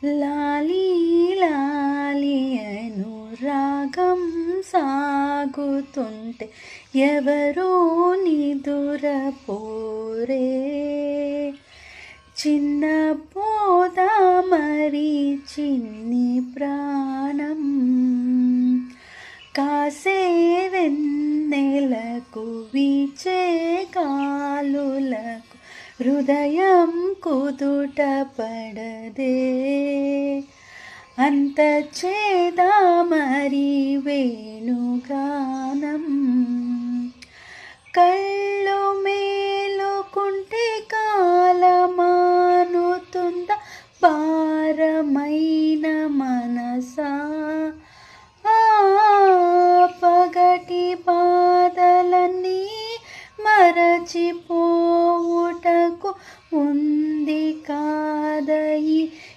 లాలీ లాలి అనురాగం సాగుతుంటే ఎవరో నిదురపోరే. చిన్న పోద మరి చిన్ని ప్రాణం కాసే వెన్నెలకు వీచే గాలులకు హృదయం కుదుట పడదే. అంత చేదా మరి వేణుగానం కళ్ళు మేలుకుంటే కాలమానుతుందా భారమైన మనసా. పగటి బాధలన్నీ మరచిపోవుటకు ఉంది కాదయి